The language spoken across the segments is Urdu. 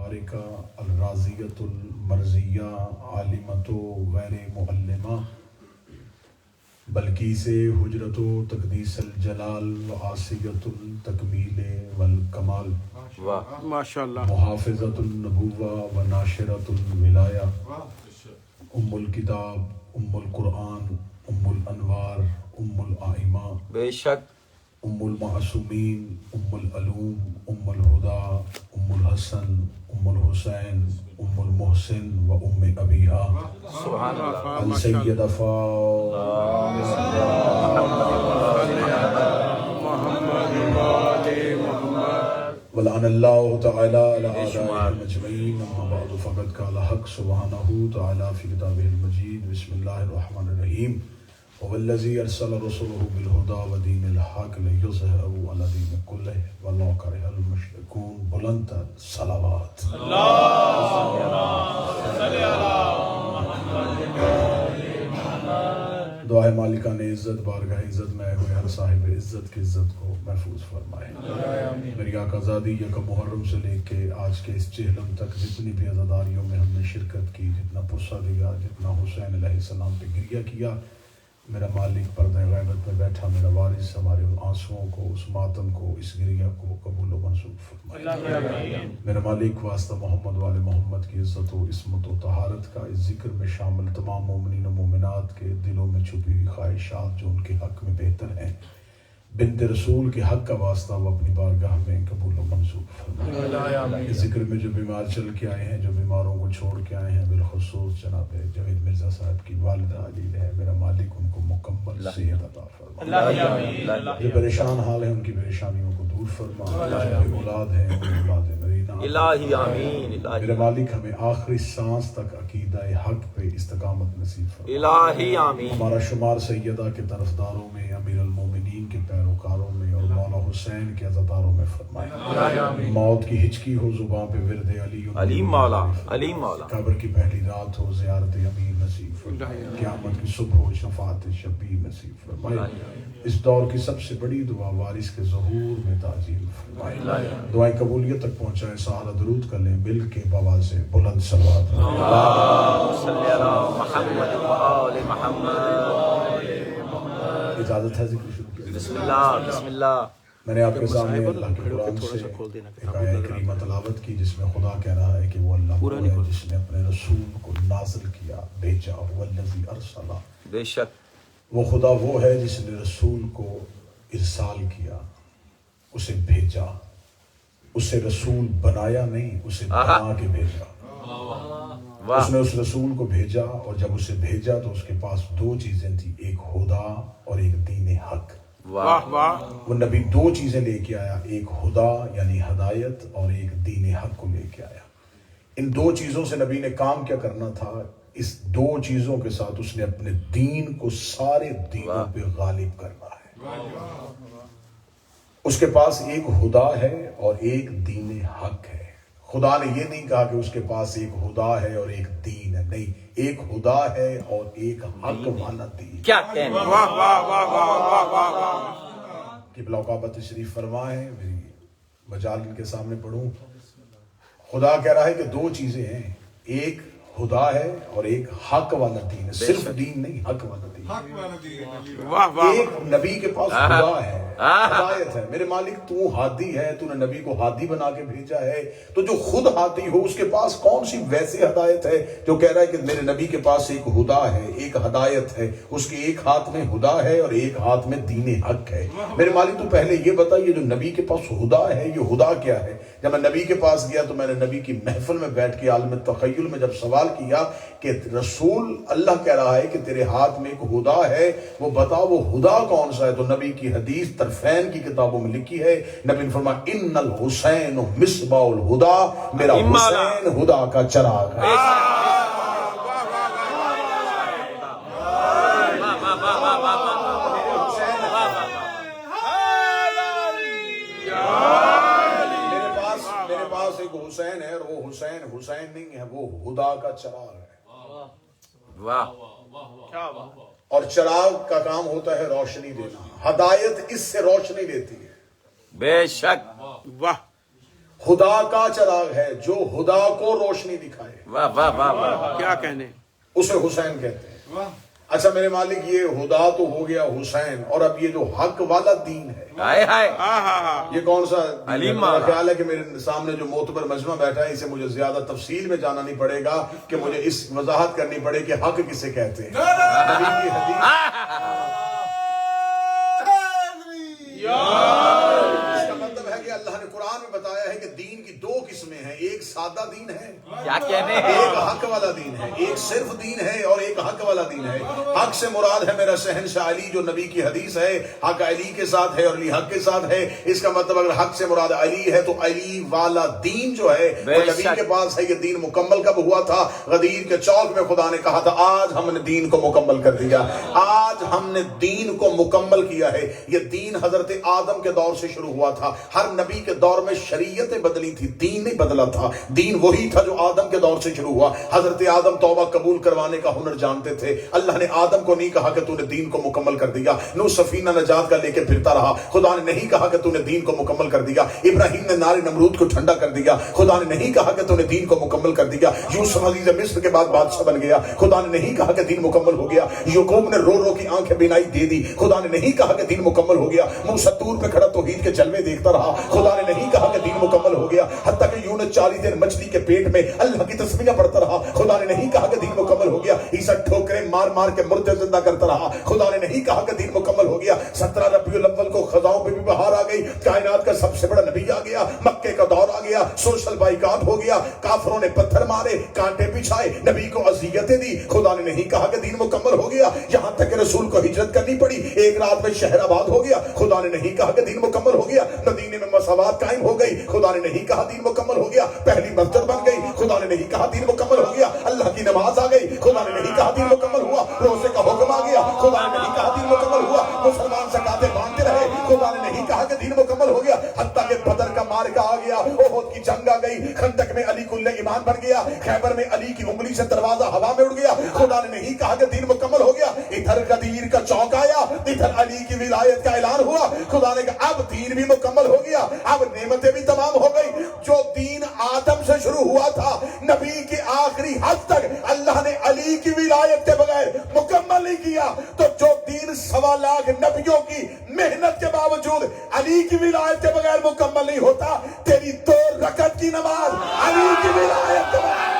المبارکہ الراضیۃ المرضیہ عالمۃ غیر معلمہ بلکہ سے حجرت و تقدیس الجلال و عاصیۃ التکمیل والکمال ماشاءاللہ محافظۃ النبوہ و ناشرۃ الولایہ ام الکتاب ام القرآن ام الانوار ام الائمہ بے شک ام المعصومین ام العلوم ام الہدا ام الحسن ام الحسین ام المحسن و ام ابیہا سبحان اللہ السیدہ ولعن اللہ تعالی علی اعدائهم اجمعین اما بعد فقد قال حق سبحانہ تعالی فی کتابہ المجید بسم اللہ الرحمن الرحیم والذی ارسل رسوله بالہدی ودین الحق لیظہرہ علی دین کلہ ولو کرہ المشرکون بلند صلوات دعائے مالکان عزت بارگاہ عزت میں آئے ہوئے ہر صاحب عزت کی عزت کو محفوظ فرمائے۔ میری آقا زادی یکم محرم سے لے کے آج کے اس چہلم تک جتنی بھی عزاداریوں میں ہم نے شرکت کی، جتنا پرسہ دیا، جتنا حسین علیہ السلام پہ گریہ کیا، میرا مالک پردہ غیبت میں بیٹھا میرا وارث ہمارے ان آنسوؤں کو، اس ماتم کو، اس گریہ کو قبول و منظور فرمائے۔ میرا مالک واسطہ محمد والے محمد کی عزت و عصمت و طہارت کا اس ذکر میں شامل تمام مومنین و مومنات کے دلوں میں چھپی ہوئی خواہشات جو ان کے حق میں بہتر ہیں، بنت رسول کے حق کا واسطہ وہ اپنی بارگاہ میں قبول و منظور فرمائے۔ اس ذکر میں جو بیمار چل کے آئے ہیں، جو بیماروں کو چھوڑ کے آئے ہیں، بالخصوص جناب جاوید مرزا صاحب کی والدہ علیل ہے، میرا مالک ان کو مکمل صحت عطا فرمائے۔ جو پریشان حال ہیں ان کی پریشانیوں کو دور فرما، جو اولاد ہیں ان اولاد نرینہ الہی آمین، میرا مالک ہمیں آخری سانس تک عقیدہ حق پہ استقامت نصیب فرمائے۔ الہی آمین۔ ہمارا شمار سیدہ کے طرفداروں میں، امیر المومنین کے پیروکاروں میں اور مولا حسین کے عزاداروں میں فرمائے۔ موت کی ہچکی ہو زباں پہ ورد علی مولا، علی مولا۔ قبر کی پہلی رات ہو زیارت امیر نصیب فرمائے۔ قیامت کی صبح ہو شفاعت شبیر نصیب فرمائے۔ اس دور کی سب سے بڑی دعا وارث کے ظہور میں تعجیل فرمائے۔ دعائیں قبولیت تک پہنچائیں، سہارا درود کر لیں مل کے بواز بلند صلوات۔ اللہم صلی علی محمد و آل محمد۔ اجازت ہے ذکر شروع کیا؟ بسم اللہ بسم اللہ۔ میں نے آپ کے سامنے اللہ کے قرآن سے ایک آیہ کریمہ تلاوت کی جس میں خدا کہہ رہا ہے کہ وہ اللہ وہ ہے جس نے اپنے رسول کو نازل کیا، بھیجا، والذی ارسل، بے شک وہ خدا وہ ہے جس نے رسول کو ارسال کیا، اسے بھیجا، اسے رسول بنایا نہیں، اسے بنا کے بھیجا۔ اس نے اس رسول کو بھیجا اور جب اسے بھیجا تو اس کے پاس دو چیزیں تھیں، ایک خدا اور ایک دین حق۔ واہ واہ۔ وہ نبی دو چیزیں لے کے آیا، ایک خدا یعنی ہدایت اور ایک دین حق کو لے کے آیا۔ ان دو چیزوں سے نبی نے کام کیا کرنا تھا؟ اس دو چیزوں کے ساتھ اس نے اپنے دین کو سارے دینوں پہ غالب کرنا ہے۔ اس کے پاس ایک خدا ہے اور ایک دین حق ہے۔ خدا نے یہ نہیں کہا کہ اس کے پاس ایک خدا ہے اور ایک دین ہے، نہیں، ایک خدا ہے اور ایک حق والا دین۔ کیا کہنے، واہ واہ واہ واہ واہ واہ۔ قبلہ کعبہ تشریف فرمائیں، میری مجال ان کے سامنے پڑھوں۔ خدا کہہ رہا ہے کہ دو چیزیں ہیں، ایک خدا ہے اور ایک حق والا دین ہے، صرف دین نہیں، حق والا دین۔ واہ واہ۔ ایک نبی کے پاس خدا ہے، ہدایت ہے، میرے مالک تو ہادی ہے، تو نے نبی کو ہادی بنا کے بھیجا ہے، تو جو خود ہادی ہو اس کے پاس کون سی ویسی ہدایت ہے جو کہہ رہا ہے کہ میرے نبی کے پاس ایک خدا ہے، ایک ہدایت ہے، اس کے ایک ہاتھ میں خدا ہے اور ایک ہاتھ میں دین حق ہے۔ میرے مالک تو پہلے یہ بتائیے جو نبی کے پاس خدا ہے یہ خدا کیا ہے؟ جب میں نبی کے پاس گیا تو میں نے نبی کی محفل میں بیٹھ کے عالم تخیل میں جب سوال کیا کہ رسول اللہ کہہ رہا ہے کہ تیرے ہاتھ میں ایک خدا ہے، وہ بتا وہ خدا کون سا ہے؟ تو نبی کی حدیث طرفین کی کتابوں میں لکھی ہے، نبی نے فرمایا ان الحسین مصباح الہدا، میرا حسین خدا کا چراغ ہے۔ میرے پاس ایک حسین ہے اور وہ حسین نہیں ہے، وہ خدا کا چراغ ہے۔ واہ، اور چراغ کا کام ہوتا ہے روشنی دینا، ہدایت اس سے روشنی دیتی ہے۔ بے شک، واہ۔ خدا کا چراغ ہے جو خدا کو روشنی دکھائے، واہ واہ واہ واہ، کیا کہنے. اسے حسین کہتے ہیں. اچھا میرے مالک یہ خدا تو ہو گیا حسین، اور اب یہ جو حق والا دین ہے ہائے ہائے، یہ کون سا دین ہے؟ علیم میرا مولا. خیال ہے کہ میرے سامنے جو معتبر مجمع بیٹھا ہے اسے مجھے زیادہ تفصیل میں جانا نہیں پڑے گا کہ مجھے اس وضاحت کرنی پڑے کہ حق کسے کہتے ہیں. نبی کی حدیث اس کا مطلب ہے کہ اللہ نے قرآن میں بتایا ہے کہ دین کی دو قسمیں ہیں، ایک سادہ دین ہے، کیا کہنے ہیں، ایک حق والا دین ہے، ایک صرف دین ہے اور ایک حق والا دین ہے. حق سے مراد ہے میرا شہنشاہ علی جو نبی کی حدیث ہے، حق علی کے ساتھ ہے اور علی حق کے ساتھ ہے. اس کا مطلب اگر حق سے مراد علی ہے تو علی والا دین جو ہے وہ نبی کے پاس ہے. یہ دین مکمل کب ہوا تھا؟ غدیر کے چوک میں خدا نے کہا تھا آج ہم نے دین کو مکمل کر دیا، آج ہم نے دین کو مکمل کیا ہے. یہ دین حضرت آدم کے دور سے شروع ہوا تھا. ہر نبی کے دور میں شریعتیں بدلی تھی، دین نہیں بدلا تھا. دین وہی تھا جو آدم کے دور سے شروع ہوا. حضرت آدم توبہ قبول کروانے کا ہنر جانتے تھے. اللہ نے آدم کو نہیں کہا کہ تو نے دین کو مکمل کر دیا. نوح سفینہ نجات کا لے کے پھرتا رہا، خدا نے نہیں کہا کہ تو نے دین کو مکمل کر دیا. ابراہیم نے نار نمرود کو ٹھنڈا کر دیا، خدا نے نہیں کہا کہ تو نے دین کو مکمل کر دیا. یوسف عزیز مصر کے بعد بادشاہ بن گیا، خدا نے نہیں کہا کہ دین مکمل ہو گیا. یعقوب نے رو رو کی آنکھیں بینائی دے دی، خدا نے نہیں کہا کہ دین مکمل ہو گیا. موسیٰ طور پہ کھڑا توحید کے جلوے دیکھتا رہا، خدا نے نہیں کہا کہ دین مکمل ہو گیا. حتیٰ کہ یونس 40 دن مچھلی کے پیٹ میں اللہ کی تسبیح پڑھتا رہا، خدا نے نہیں کہا کہ دین مکمل ہو گیا. عیسیٰ ٹھوکریں مار مار کے مردے زندہ کرتا رہا، خدا نے نہیں کہا کہ دین مکمل ہو گیا. 17 ربیع الاول کو خزاؤں پہ بھی بہار آ گئی، کائنات کا سب سے بڑا نبی آ گیا، مکے کا دور آ گیا، سوشل بائیکاٹ ہو گیا، کافروں نے پتھر مارے، کانٹے بچھائے، نبی کو اذیتیں دی. خدا نے نہیں کہا کہ دین مکمل ہو گیا. یہاں تک کہ رسول کو ہجرت کرنی پڑی، ایک رات میں شہر آباد ہو گیا، خدا نے نہیں کہا کہ دین مکمل ہو گیا. مدینے میں مساوات قائم ہو گئی، خدا نے نہیں کہا دین مکمل ہو گیا. پہلی مسجد بن گئی، خدا نے نہیں کہا دین مکمل ہو گیا. اللہ کی نماز آ گئی، خدا نے نہیں کہا دین مکمل ہوا. روزے کا حکم آ گیا، خدا نے نہیں کہا دین مکمل ہوا. مسلمان زکاتیں باندھتے رہے، خدا نے نہیں کہا کہ دین مکمل ہو گیا. حتیٰ کہ بدر کا مارکہ آ گیا، احد کی جنگ آ گئی، خندق میں علی کل ایمان بن گیا، خیبر میں علی کی انگلی سے دروازہ ہوا میں اڑ گیا. خدا نے نہیں کہا کہ دین مکمل ہو گیا. ادھر غدیر کا چوک آیا، ادھر علی کی ولایت کا اعلان ہوا. خدا نے کہا اب دین بھی مکمل ہو گیا، اب نعمتیں بھی تمام ہو گئی. جو دین آدم سے شروع ہوا تھا، نبی کے آخری حد تک اللہ نے علی کی ولایت کے بغیر مکمل نہیں کیا. تو جو دین 1.25 لاکھ نبیوں کی محنت کے باوجود علی کی ولایت کے بغیر مکمل نہیں ہوتا، تیری 2 رکعت کی نماز علی کی ولایت کے بغیر.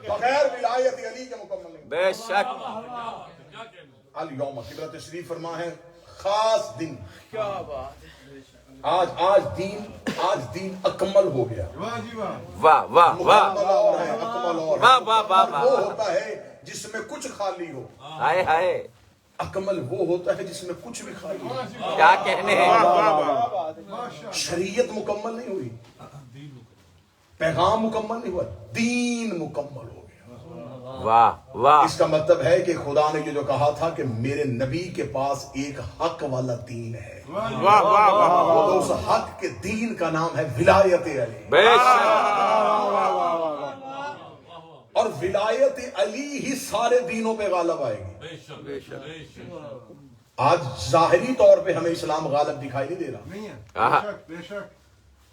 بغیر ولایت علی کے مکمل نہیں. بے شک الیوم قبلہ تشریف فرما ہے خاص دن. کیا بات ہے، آج دین اکمل ہو گیا. واہ واہ واہ، مکمل اور ہے، اکمل اور ہے. واہ واہ واہ واہ، وہ ہوتا ہے جس میں کچھ خالی ہو، ہائے ہائے، اکمل وہ ہوتا ہے جس میں کچھ بھی خالی ہو. کیا کہنے ہیں، شریعت مکمل نہیں ہوئی، پیغام مکمل نہیں ہوا، دین مکمل ہو گیا. واہ واہ، اس کا مطلب ہے کہ خدا نے یہ جو کہا تھا کہ میرے نبی کے پاس ایک حق والا دین ہے، واہ واہ واہ، وہ اس حق کے دین کا نام ہے ولایت علی. بے شک، اور ولایت علی ہی سارے دینوں پہ غالب آئے گی. آج ظاہری طور پہ ہمیں اسلام غالب دکھائی نہیں دے رہا.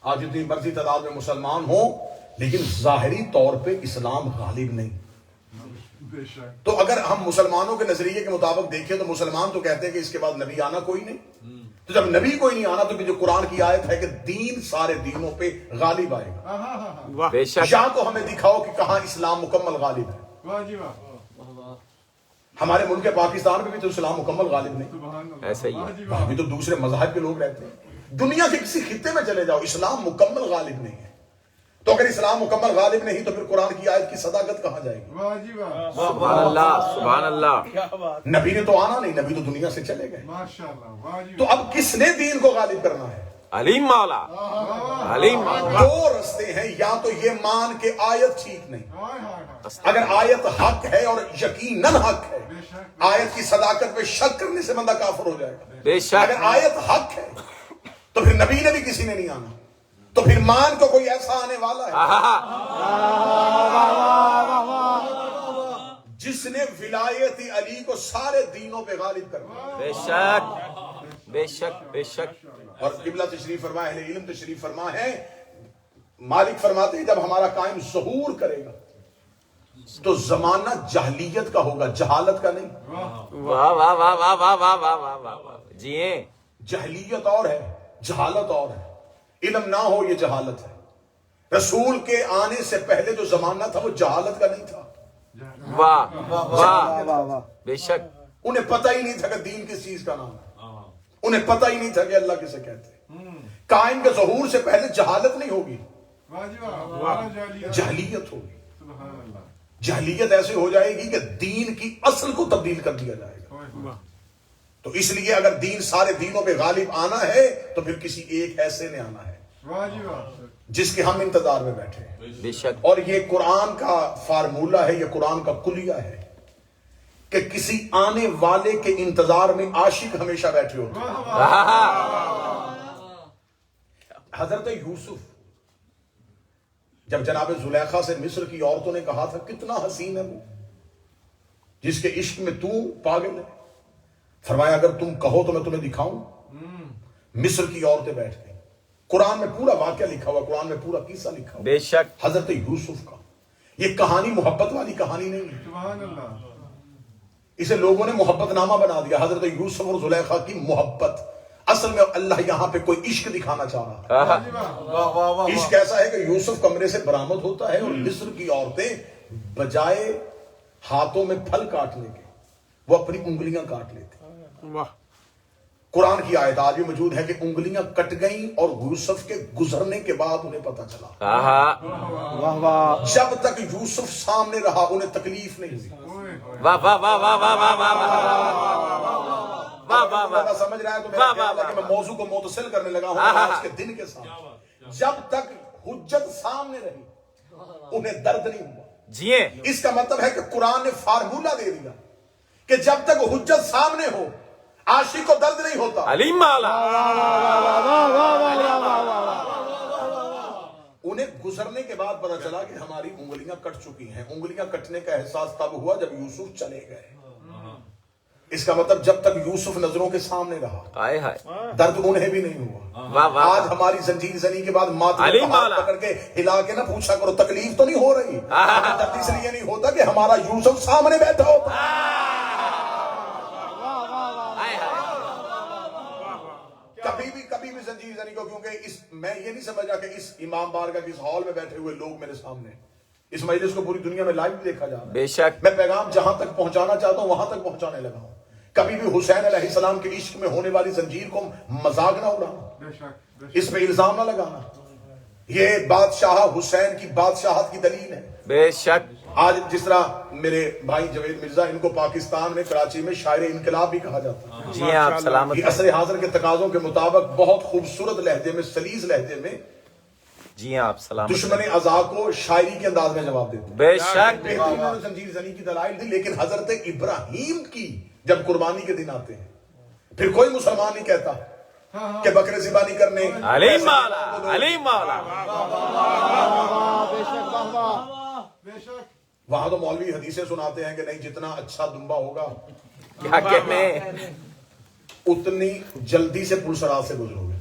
آج جتنی مرضی تعداد میں مسلمان ہوں لیکن ظاہری طور پہ اسلام غالب نہیں. تو اگر ہم مسلمانوں کے نظریے کے مطابق دیکھیں تو مسلمان تو کہتے ہیں کہ اس کے بعد نبی آنا کوئی نہیں. تو جب نبی کوئی نہیں آنا تو جو قرآن کی آیت ہے کہ دین سارے دینوں پہ غالب آئے گا. بے شک، یا تو ہمیں دکھاؤ کہ کہاں اسلام مکمل غالب ہے. ہمارے ملک پاکستان میں بھی تو اسلام مکمل غالب نہیں، ایسا ہی ہے، وہاں بھی تو دوسرے مذہب کے لوگ رہتے ہیں. دنیا کے کسی خطے میں چلے جاؤ، اسلام مکمل غالب نہیں ہے. تو اگر اسلام مکمل غالب نہیں تو پھر قرآن کی آیت کی صداقت کہاں جائے گی؟ سبحان اللہ سبحان اللہ. نبی نے تو آنا نہیں، نبی تو دنیا سے چلے گئے. تو اب کس نے دین کو غالب کرنا ہے؟ علیم مولا علیم مولا دو رستے ہیں، یا تو یہ مان کے آیت ٹھیک نہیں، اگر آیت حق ہے اور یقیناً حق ہے، آیت کی صداقت پہ شک کرنے سے بندہ کافر ہو جائے گا۔ بے شک اگر آیت حق ہے تو پھر نبی نے بھی کسی نے نہیں آنا، تو پھر مان کو کوئی ایسا آنے والا ہے جس نے ولایت علی کو سارے دینوں پہ غالب کرنا۔ بے شک بے شک بے شک اور قبلہ تشریف فرما، اہل علم تشریف فرما ہے، مالک فرماتے ہیں جب ہمارا قائم ظہور کرے گا تو زمانہ جہلیت کا ہوگا، جہالت کا نہیں۔ واہ واہ واہ واہ واہ واہ واہ واہ واہ واہ جی ہیں جہلیت اور ہے، جہالت اور ہے۔ علم نہ ہو یہ جہالت ہے۔ رسول کے آنے سے پہلے جو زمانہ تھا وہ جہالت کا نہیں تھا، واہ واہ بے شک انہیں پتہ ہی نہیں تھا کہ دین کس چیز کا نام ہے، انہیں پتہ ہی نہیں تھا کہ اللہ کسے کہتے ہیں۔ قائم کے ظہور سے پہلے جہالت نہیں ہوگی، جہلیت ہوگی۔ جہلیت ایسے ہو جائے گی کہ دین کی اصل کو تبدیل کر دیا جائے گا۔ تو اس لیے اگر دین سارے دینوں پہ غالب آنا ہے تو پھر کسی ایک ایسے نے آنا ہے جس کے ہم انتظار میں بیٹھے ہیں۔ بے شک اور یہ قرآن کا فارمولہ ہے، یہ قرآن کا کلیہ ہے کہ کسی آنے والے کے انتظار میں عاشق ہمیشہ بیٹھے ہوتے ہیں۔ حضرت یوسف جب جناب زلیخا سے مصر کی عورتوں نے کہا تھا کتنا حسین ہے وہ جس کے عشق میں تو پاگل ہے، فرمایا اگر تم کہو تو میں تمہیں دکھاؤں۔ مصر کی عورتیں بیٹھ گئی۔ قرآن میں پورا واقعہ لکھا ہوا، قرآن میں پورا قصہ لکھا ہوا بے شک حضرت یوسف کا۔ یہ کہانی محبت والی کہانی نہیں ہے، سبحان اللہ۔ اسے لوگوں نے محبت نامہ بنا دیا۔ حضرت یوسف اور زلیخا کی محبت، اصل میں اللہ یہاں پہ کوئی عشق دکھانا چاہ رہا ہے۔ عشق ایسا ہے کہ یوسف کمرے سے برآمد ہوتا ہے اور مصر کی عورتیں بجائے ہاتھوں میں پھل کاٹنے کے وہ اپنی انگلیاں کاٹ لیتی۔ واہ قرآن کی آیت آج بھی موجود ہے کہ انگلیاں کٹ گئیں اور یوسف کے گزرنے کے بعد انہیں پتا چلا۔ جب تک یوسف سامنے رہا انہیں تکلیف نہیں ہوئی۔ واہ واہ واہ واہ واہ واہ واہ واہ واہ واہ سمجھ رہا ہے تو میرا خیال ہے کہ میں موضوع کو متصل کرنے لگا ہوں آج کے دن کے ساتھ۔ جب تک حجت سامنے رہی انہیں درد نہیں ہوا۔ جی ہیں اس کا مطلب ہے کہ قرآن نے فارمولہ دے دیا کہ جب تک حجت سامنے ہو عاشق کو درد نہیں ہوتا۔ علیم مولا انہیں گزرنے کے بعد پتا چلا کہ ہماری انگلیاں کٹ چکی ہیں۔ انگلیاں کٹنے کا احساس تب ہوا جب یوسف چلے گئے۔ اس کا مطلب جب تک یوسف نظروں کے سامنے رہا ہائے ہائے درد انہیں بھی نہیں ہوا۔ واہ واہ آج ہماری زنجیر زنی کے بعد ماتھے علی کو ہاتھ مولا۔ پکڑ کے ہلا کے نہ پوچھا کرو تکلیف تو نہیں ہو رہی، درد اس لیے نہیں ہوتا کہ ہمارا یوسف سامنے بیٹھا ہوتا۔ ہائے ہائے کبھی بھی زنجیر زنی کو، کیونکہ میں یہ نہیں سمجھ رہا کہ اس امام بارگاہ کے اس ہال میں بیٹھے ہوئے لوگ میرے سامنے، اس مجلس کو پوری دنیا میں لائیو دیکھا جا رہا ہے۔ بے شک میں پیغام جہاں تک پہنچانا چاہتا ہوں وہاں تک پہنچانے لگا ہوں۔ کبھی بھی حسین علیہ السلام کے عشق میں ہونے والی زنجیر کو مذاق نہ اڑانا، بے شک اس پہ الزام نہ لگانا۔ یہ بادشاہ حسین کی بادشاہت کی دلیل ہے۔ بے شک آج جس طرح میرے بھائی جوید مرزا، ان کو پاکستان میں کراچی میں شاعر انقلاب بھی کہا جاتا ہے۔ جی ہیں آپ سلامت یہ عصر حاضر کے تقاضوں کے مطابق بہت خوبصورت لہجے میں، سلیس لہجے میں جی ہیں آپ سلامت دشمن ازا کو شاعری کے انداز میں جواب دیتے ہیں۔ بے شک بہترین انہوں نے زنجیر زنی کی دلائل دی، لیکن حضرت ابراہیم کی جب قربانی کے دن آتے ہیں پھر کوئی مسلمان نہیں کہتا کہ بکرے ذبح نہیں کرنے۔ علیم مولا علیم مولا بے شک وہاں تو مولوی حدیثیں سناتے ہیں کہ نہیں جتنا اچھا دمبا ہوگا کیا کہنے اتنی جلدی سے پلسرات سے گزرو گے۔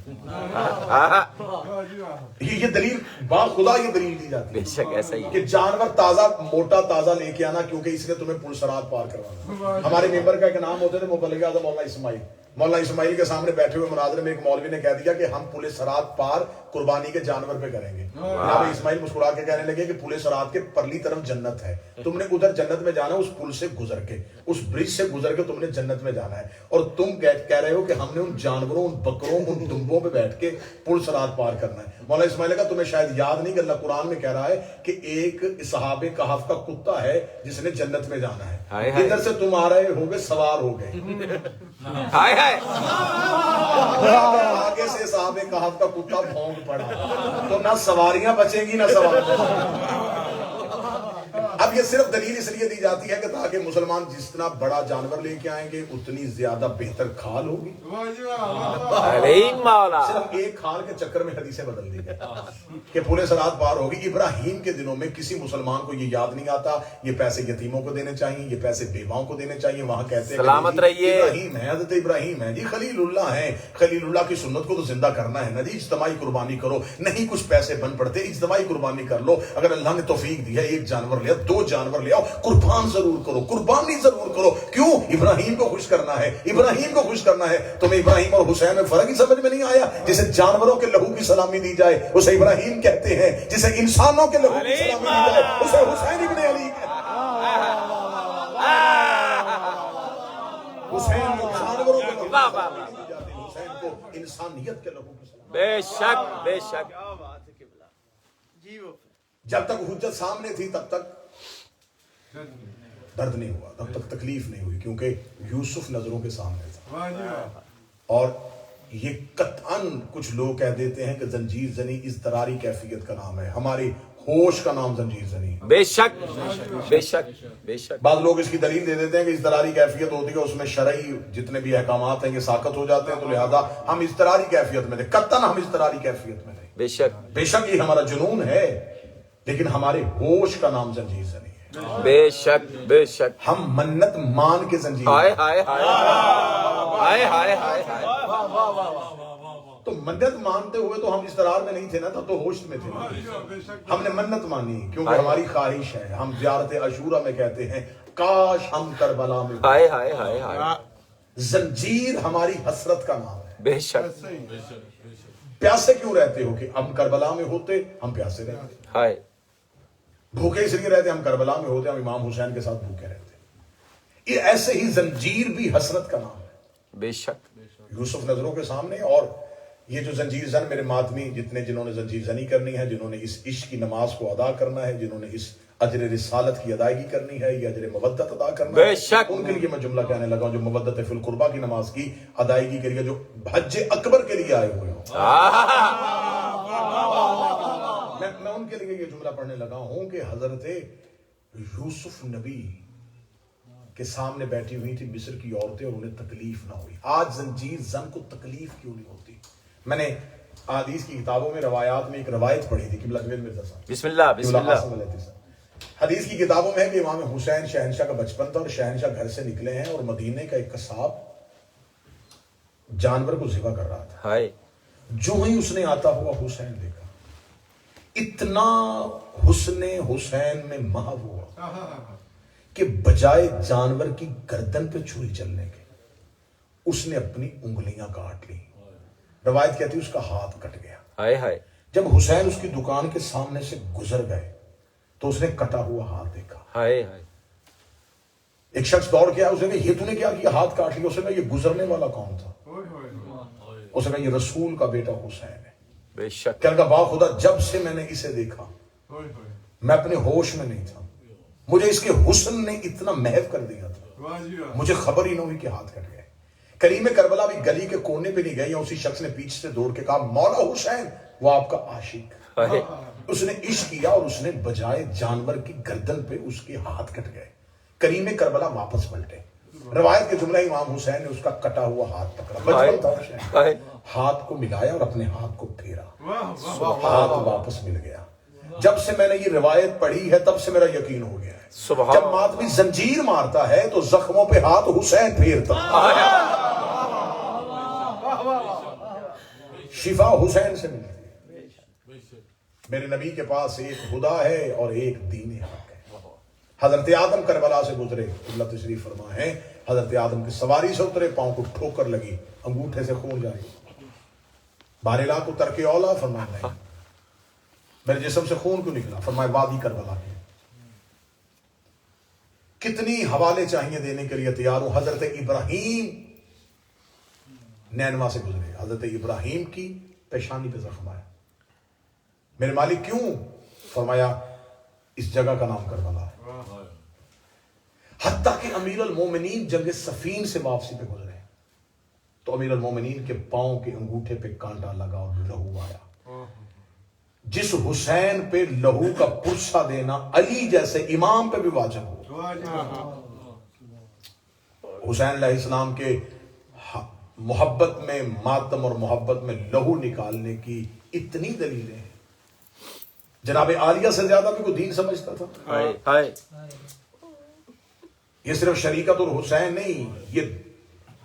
یہ دلیل با خدا یہ دلیل دی جاتی بے ہے شک ایسا ہی کہ جانور تازہ موٹا تازہ لے کے آنا، کیونکہ اس نے تمہیں پلسرات پار کروانا۔ ہمارے ممبر کا ایک نام ہوتے تھے مبلغ اعظم مولانا اسماعیل۔ مولانا اسماعیل کے سامنے بیٹھے ہوئے مناظرے میں ایک مولوی نے کہہ دیا کہ ہم پل سرات پار قربانی کے جانور پہ کریں گے۔ جناب اسماعیل مسکرا کے کہنے لگے کہ پل سرات کے پرلی طرف جنت ہے، تم نے ادھر جنت میں جانا ہے، اس پل سے گزر کے، اس برج سے گزر کے تم نے جنت میں جانا ہے، اور تم کہہ رہے ہو کہ ہم نے ان جانوروں، ان بکروں، ان دمبوں پہ بیٹھ کے پل سرات پار کرنا ہے۔ مولانا اسماعیل کا تمہیں شاید یاد نہیں کہ اللہ قرآن میں کہہ رہا ہے کہ ایک اصحاب کہف کا کتا ہے جس نے جنت میں جانا ہے، ادھر سے تم آ رہے ہو گے سوار ہو گئے۔ ہائے آگے سے صاحب کہف کا کتا بھونک پڑا تو نہ سواریاں بچیں گی نہ سوار۔ اب یہ صرف دلیل اس لیے دی جاتی ہے کہ تاکہ مسلمان جتنا بڑا جانور لے کے آئیں گے اتنی زیادہ بہتر کھال ہوگی۔ علیہ مولا صرف ایک کھال کے چکر میں حدیثیں بدل دی گئی کہ پورے صراط پار ہوگی۔ ابراہیم کے دنوں میں کسی مسلمان کو یہ یاد نہیں آتا یہ پیسے یتیموں کو دینے چاہیے، یہ پیسے بیواؤں کو دینے چاہیے۔ وہاں کہتے ہیں سلامت رہیے ابراہیم ہے، حضرت ابراہیم ہے جی، خلیل اللہ ہے، خلیل اللہ کی سنت کو تو زندہ کرنا ہے نا جی، اجتماعی قربانی کرو، نہیں کچھ پیسے بن پڑتے، اجتماعی قربانی کر لو۔ اگر اللہ نے توفیق دی ہے ایک جانور لیا، 2 جانور لے آؤ، قربان ضرور کرو، قربانی ضرور کرو۔ کیوں؟ ابراہیم کو خوش کرنا ہے، ابراہیم کو خوش کرنا ہے۔ تمہیں ابراہیم اور حسین میں فرق ہی سمجھ میں نہیں آیا؟ جسے جانوروں کے لہو کی سلامی دی جائے اسے ابراہیم کہتے ہیں، جسے انسانوں کے لہو کی سلامی دی جائے اسے حسین ابن علی کہتے ہیں۔ حسین کو جانوروں کے لہو کی سلامی دی جاتی ہے، حسین کو انسانیت کے لہو کی سلامی۔ بے شک بے شک جب تک حجت سامنے تھی تب تک درد نہیں ہوا، تب تک تکلیف نہیں ہوئی، کیونکہ یوسف نظروں کے سامنے تھا۔ اور یہ قطعاً کچھ لوگ کہہ دیتے ہیں کہ زنجیر زنی اضطراری کیفیت کا نام ہے، ہماری ہوش کا نام زنجیر زنی ہے۔ بے شک بے شک بے شک بعض لوگ اس کی دلیل دے دیتے ہیں کہ اضطراری کیفیت ہوتی ہے، اس میں شرعی جتنے بھی احکامات ہیں یہ ساقط ہو جاتے ہیں، تو لہذا ہم اضطراری کیفیت میں تھے۔ قطعاً ہم اضطراری کیفیت میں نہیں، بے شک بے شک یہ ہمارا جنون ہے، لیکن ہمارے ہوش کا نام زنجیر زنی ہے۔ بے شک بے شک ہم منت مان کے زنجیر، ہائے ہائے ہائے ہائے ہائے ہائے ہائے تو منت مانتے ہوئے تو ہم اضطرار میں نہیں تھے نا، تب تو ہوش میں تھے نا۔ ہم نے منت مانی کیونکہ ہماری خواہش ہے۔ ہم زیارت عاشورہ میں کہتے ہیں کاش ہم کربلا میں، ہائے ہائے ہائے ہائے زنجیر ہماری حسرت کا نام ہے۔ بے شک پیاسے کیوں رہتے ہو؟ کہ ہم کربلا میں ہوتے ہم پیاسے رہتے، ہائے بھوکے اس لیے رہتے ہم کربلا میں ہوتے ہم امام حسین کے ساتھ بھوکے رہتے۔ یہ ایسے ہی زنجیر بھی حسرت کا نام ہے۔ بے شک یوسف نظروں کے سامنے، اور یہ جو زنجیر زن میرے ماتمی جنہوں نے زنجیر زنی کرنی ہے، جنہوں نے اس عشق کی نماز کو ادا کرنا ہے، جنہوں نے اس اجر رسالت کی ادائیگی کرنی ہے، یہ اجر مودت ادا کرنا ہے، بے شک ان کے لیے میں جملہ کہنے لگا ہوں جو مودت فی القربہ کی نماز کی ادائیگی کے لیے، جو حج اکبر کے لیے آئے ہوئے ہوں، میں ان کے لیے یہ جملہ پڑھنے لگا ہوں کہ حضرت یوسف نبی کے سامنے بیٹھی ہوئی تھی مصر کی عورتیں اور انہیں تکلیف نہ ہوئی۔ آج زنجیر زن کو تکلیف کیوں نہیں ہوتی؟ میں نے حدیث کی کتابوں میں روایات میں ایک روایت پڑھی تھی قبلہ جوید مرزا صاحب، بسم اللہ بسم اللہ حدیث کی کتابوں میں ہے کہ امام حسین شہنشاہ کا بچپن تھا اور شہنشاہ گھر سے نکلے ہیں اور مدینے کا ایک قصاب جانور کو ذبح کر رہا تھا۔ ہائے جو ہی اس نے آتا ہوا حسین دیکھا، اتنا حسن حسین میں محو ہوا کہ بجائے جانور کی گردن پہ چھری چلنے کے اس نے اپنی انگلیاں کاٹ لی۔ روایت کہتی ہے اس کا ہاتھ کٹ گیا۔ ہائے ہائے جب حسین اس کی دکان کے سامنے سے گزر گئے تو اس نے کٹا ہوا ہاتھ دیکھا۔ ہائے ہائے ایک شخص دوڑ کے آیا، اس نے کہا یہ تو نے کیا کیا، ہاتھ کاٹ لیا؟ اس نے کہا یہ گزرنے والا کون تھا؟ اس نے کہا یہ رسول کا بیٹا حسین ہے۔ بے شک کہنے لگا واہ خدا، جب سے میں نے اسے دیکھا میں اپنے ہوش میں نہیں تھا، مجھے اس کے حسن نے اتنا محو کر دیا تھا، مجھے خبر ہی نہ ہوئی کہ ہاتھ کٹ گئے۔ کریم کربلا بھی گلی کے کونے پہ نہیں گئے، یا اسی شخص نے پیچھے سے دوڑ کے کہا مولا حسین وہ آپ کا عاشق۔ ہائے اس نے عشق کیا اور اس نے بجائے جانور کی گردن پہ اس کے ہاتھ کٹ گئے۔ کریم کربلا واپس پلٹے۔ روایت کے جملہ امام حسین نے اس کا کٹا ہوا ہاتھ پکڑا، بچپن تھا حسین، ہائے ہاتھ کو ملایا اور اپنے ہاتھ کو پھیرا، ہاتھ واپس مل گیا۔ جب سے میں نے یہ روایت پڑھی ہے تب سے میرا یقین ہو گیا ہے سبحان جب ماتمی زنجیر مارتا ہے تو زخموں پہ ہاتھ حسین پھیرتا، شفا حسین سے ملتی ہے۔ میرے نبی کے پاس ایک خدا ہے اور ایک دین حق ہے۔ حضرت آدم کربلا سے گزرے، اللہ تشریف فرما ہے، حضرت آدم کی سواری سے اترے، پاؤں کو ٹھوکر لگی، انگوٹھے سے خون جاری، بارلا کو ترک اولا، فرمایا نہیں، میرے جسم سے خون کیوں نکلا؟ فرمایا وادی کربلا کی۔ کتنی حوالے چاہیے دینے کے لیے تیار ہوں۔ حضرت ابراہیم نینوا سے گزرے، حضرت ابراہیم کی پیشانی پہ زخم آیا، میرے مالک کیوں؟ فرمایا اس جگہ کا نام کربلا ہے۔ حتیٰ کہ امیر المومنین جنگ صفین سے واپسی پہ گزرے، تو امیر المومنین کے پاؤں کے انگوٹھے پہ کانٹا لگا اور لہو آیا. جس حسین پہ لہو کا پرسہ دینا علی جیسے امام پہ بھی واجب ہو. حسین علیہ السلام کے محبت میں ماتم اور محبت میں لہو نکالنے کی اتنی دلیلیں ہیں. جناب عالیہ سے زیادہ بھی کوئی دین سمجھتا تھا. یہ صرف شریکت اور حسین نہیں، یہ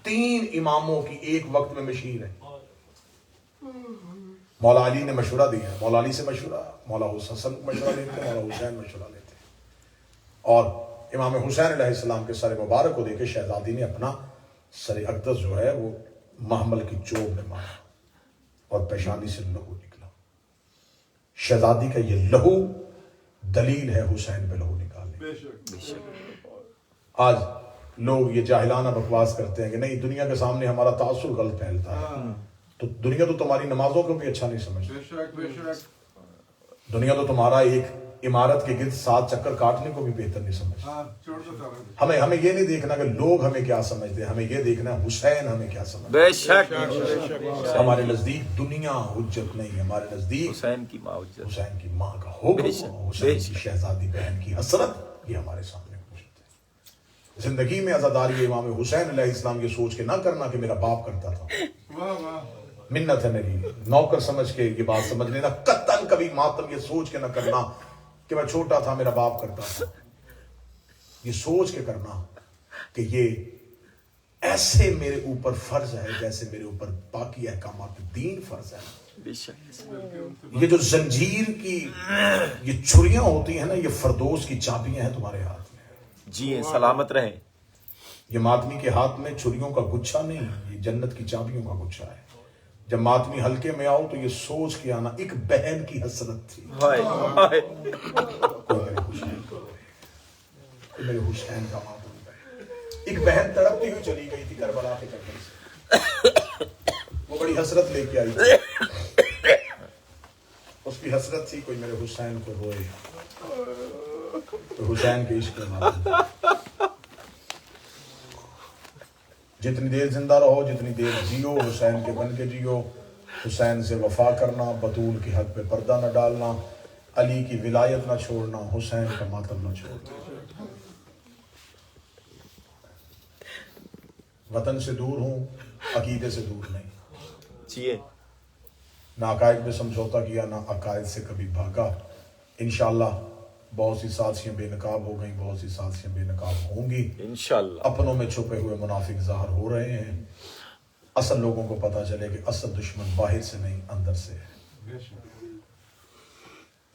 3 اماموں کی ایک وقت میں مشیر ہے. مولا علی نے مشورہ دیا، مولا علی سے مشورہ، مولا حسن مشورہ لیتے، مولا حسین مشورہ لیتے، اور امام حسین علیہ السلام کے سر مبارک کو دیکھ کے شہزادی نے اپنا سر اقدس جو ہے وہ محمل کی چوب میں مارا اور پیشانی سے لہو نکلا. شہزادی کا یہ لہو دلیل ہے حسین پہ لہو نکالنے. آج لوگ یہ جاہلانہ بکواس کرتے ہیں کہ نہیں، دنیا کے سامنے ہمارا تعصب غلط پھیلتا ہے، تو دنیا تو تمہاری نمازوں کو بھی اچھا نہیں سمجھتی. دنیا تو تمہارا ایک عمارت کے گرد 7 چکر کاٹنے کو بھی بہتر نہیں سمجھتی. ہمیں یہ نہیں دیکھنا کہ لوگ ہمیں کیا سمجھتے ہیں، ہمیں یہ دیکھنا ہے حسین ہمیں کیا سمجھتے ہیں. بے شک ہمارے نزدیک دنیا حجت نہیں، ہمارے نزدیک حسین کی ماں حجت، حسین کی ماں کا حکم، حسین کی شہزادی بہن کی حسرت، یہ ہمارے سامنے موجود ہے. زندگی میں عزاداری امام حسین علیہ السلام یہ سوچ کے نہ کرنا کہ میرا باپ کرتا تھا، منت ہے میری، نوکر سمجھ کے یہ بات سمجھ لینا. قطعاً کبھی ماتم یہ سوچ کے نہ کرنا کہ میں چھوٹا تھا میرا باپ کرتا تھا. یہ سوچ کے کرنا کہ یہ ایسے میرے اوپر فرض ہے جیسے میرے اوپر باقی احکامات دین فرض ہے. بے شک یہ جو زنجیر کی یہ چھریاں ہوتی ہیں نا، یہ فردوس کی چابیاں ہیں تمہارے ہاتھ میں. جی سلامت رہیں. یہ ماتمی کے ہاتھ میں چھریوں کا گچھا نہیں، یہ جنت کی چابیوں کا گچھا ہے. جب ماتمی حلقے میں آؤ تو یہ سوچ کے آنا ایک بہن کی حسرت تھی، ہائے ہائے میرے حسین کا ماتم ہے. ایک بہن تڑپتی ہوئی چلی گئی تھی کربلا کے چکر سے، وہ بڑی حسرت لے کے آئی تھی. اس کی حسرت تھی کوئی میرے حسین کو روئے، تو حسین کے عشق میں ماتم. جتنی دیر زندہ رہو، جتنی دیر جیو حسین کے بن کے جیو. حسین سے وفا کرنا، بطول کے حق پہ پردہ نہ ڈالنا، علی کی ولایت نہ چھوڑنا، حسین کا ماتم نہ چھوڑنا. وطن سے دور ہوں، عقیدے سے دور نہیں. جیے نہ عقائد میں سمجھوتا کیا، نہ عقائد سے کبھی بھاگا. انشاءاللہ بہت سی سازشیں بے نقاب ہو گئیں، بہت سی سازشیں بے نقاب ہوں گی. انشاءاللہ اپنوں میں چھپے ہوئے منافق ظاہر ہو رہے ہیں. اصل لوگوں کو پتا چلے کہ اصل دشمن باہر سے نہیں اندر سے ہے.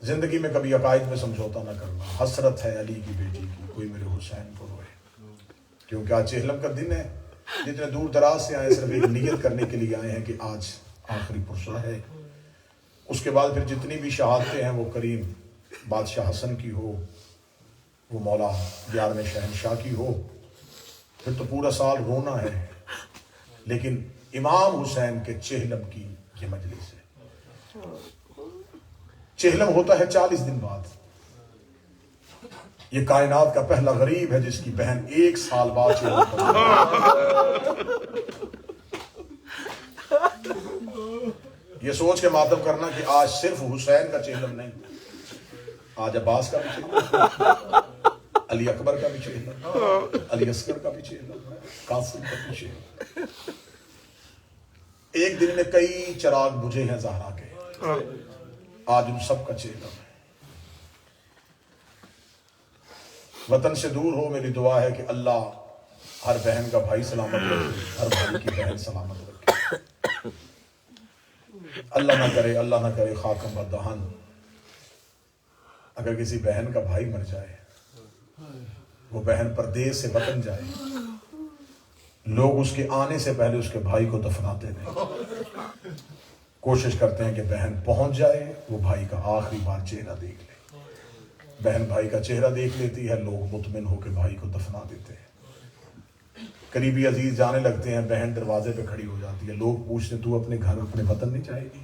زندگی میں کبھی عقائد میں سمجھوتا نہ کرنا. حسرت ہے علی کی بیٹی کی، کوئی میرے حسین کو روئے. کیونکہ آج چہلم کا دن ہے. جتنے دور دراز سے آئے صرف ایک نیت کرنے کے لیے آئے ہیں کہ آج آخری پرسہ ہے. اس کے بعد پھر جتنی بھی شہادتیں ہیں وہ کریم بادشاہ حسن کی ہو، وہ مولا 11ویں شہنشاہ کی ہو. پھر تو پورا سال رونا ہے. لیکن امام حسین کے چہلم کی یہ مجلس ہے. چہلم ہوتا ہے 40 دن بعد. یہ کائنات کا پہلا غریب ہے جس کی بہن 1 سال بعد چہلم کرتی. یہ سوچ کے ماتم کرنا کہ آج صرف حسین کا چہلم نہیں، آج عباس کا بھی چہلم، علی اکبر کا بھی چہلم، علی اصغر کا بھی چہلم، قاسم کا بھی چہلم. ایک دن میں کئی چراغ بجھے ہیں زہرا کے، آج ان سب کا چہلم ہے. وطن سے دور ہو، میری دعا ہے کہ اللہ ہر بہن کا بھائی سلامت رکھے، ہر بھائی کی بہن سلامت رکھے. اللہ نہ کرے خاکم بدہن اگر کسی بہن کا بھائی مر جائے، وہ بہن پردیس سے وطن جائے، لوگ اس کے آنے سے پہلے اس کے بھائی کو دفناتے ہیں. کوشش کرتے ہیں کہ بہن پہنچ جائے، وہ بھائی کا آخری بار چہرہ دیکھ لے. بہن بھائی کا چہرہ دیکھ لیتی ہے، لوگ مطمئن ہو کے بھائی کو دفنا دیتے ہیں. قریبی عزیز جانے لگتے ہیں، بہن دروازے پہ کھڑی ہو جاتی ہے. لوگ پوچھتے تو اپنے گھر اپنے وطن نہیں جائے گی؟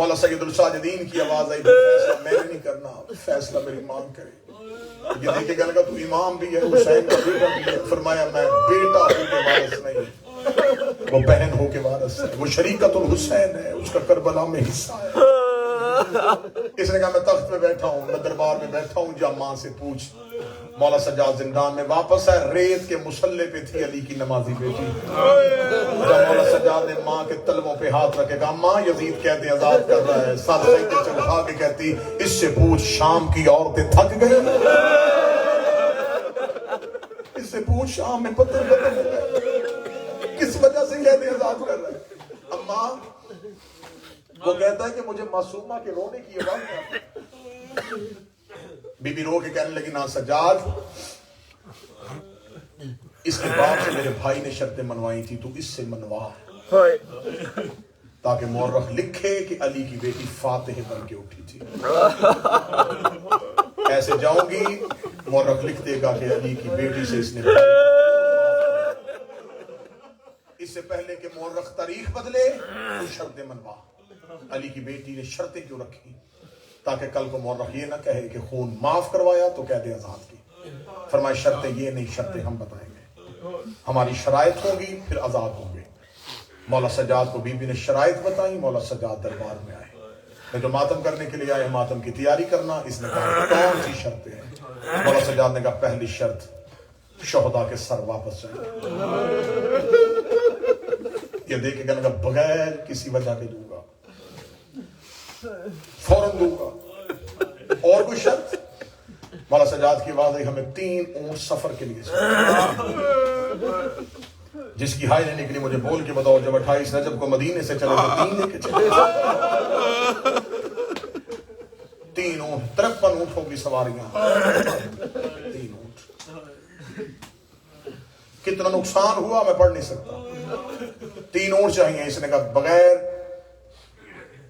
مولا سید الساجدین کی آواز آئی فیصلہ میں نے نہیں کرنا، فیصلہ میری ماں کرے۔ یہ دیکھے کہنے کا تو امام بھی ہے، حسین کا بیٹا بھی ہے۔ فرمایا میں بیٹا ہو کے وارث نہیں، وہ بہن ہو کے وارث ہے، وہ شریکت الحسین ہے، اس کا کربلا میں حصہ ہے۔ اس نے کہا میں تخت پہ بیٹھا ہوں، میں دربار میں بیٹھا ہوں، جا ماں سے پوچھ۔ مولا سجاد زندان میں واپس ہے، ریت کے مصلے پہ تھی علی کی نمازی بیٹی۔ جب مولا سجاد نے ماں کے تلووں پہ ہاتھ رکھے کہا ماں یزید قید آزاد کر رہا ہے، سر سجدے سے اٹھا کے کہتی اس سے پوچھ شام کی عورتیں تھک گئی، اس سے پوچھ شام میں پتھر ختم ہو گئے، کس وجہ سے قید آزاد کر رہا ہے؟ اماں وہ کہتا ہے کہ مجھے معصومہ کے رونے کی آواز آتی۔ بی بی رو کے کہنے لگی نا سجاد، اس کے باپ سے میرے بھائی نے شرطیں منوائی تھی، تو اس سے منوا تاکہ مورخ لکھے کہ علی کی بیٹی فاتح بن کے اٹھی تھی۔ ایسے جاؤں گی مورخ لکھ دے گا کہ علی کی بیٹی سے اس نے اس سے پہلے کہ مورخ تاریخ بدلے تو شرطیں منوا۔ علی کی بیٹی نے شرطیں کیوں رکھی؟ تاکہ کل کو مورخ یہ نہ کہے کہ خون معاف کروایا تو قید آزاد کی۔ فرمایا شرطیں یہ نہیں، شرطیں ہم بتائیں گے، ہماری شرائط ہوگی پھر آزاد ہوں گے۔ مولا سجاد کو بی بی نے شرائط بتائی، مولا سجاد دربار میں آئے، میں جو ماتم کرنے کے لیے آئے ماتم کی تیاری کرنا۔ اس نے کہا کون سی شرطیں ہیں؟ مولا سجاد نے کہا پہلی شرط شہداء کے سر واپس جائیں۔ یہ دیکھے کہنے کا بغیر کسی وجہ کے دوں گا، فوراً دوں گا۔ اور کوئی شرط؟ مولا سجاد کی آواز آئی ہمیں 3 اونٹ سفر کے لیے جس کی ہائی لینے کے لیے مجھے بول کے بتاؤ، جب 28 رجب کو مدینے سے چلے تو 3 لے کے چلے۔ 3 اونٹ، 53 اونٹ ہوگی سواریاں، 3 اونٹ۔ کتنا نقصان ہوا میں پڑھ نہیں سکتا۔ 3 اونٹ چاہیے۔ اس نے کہا بغیر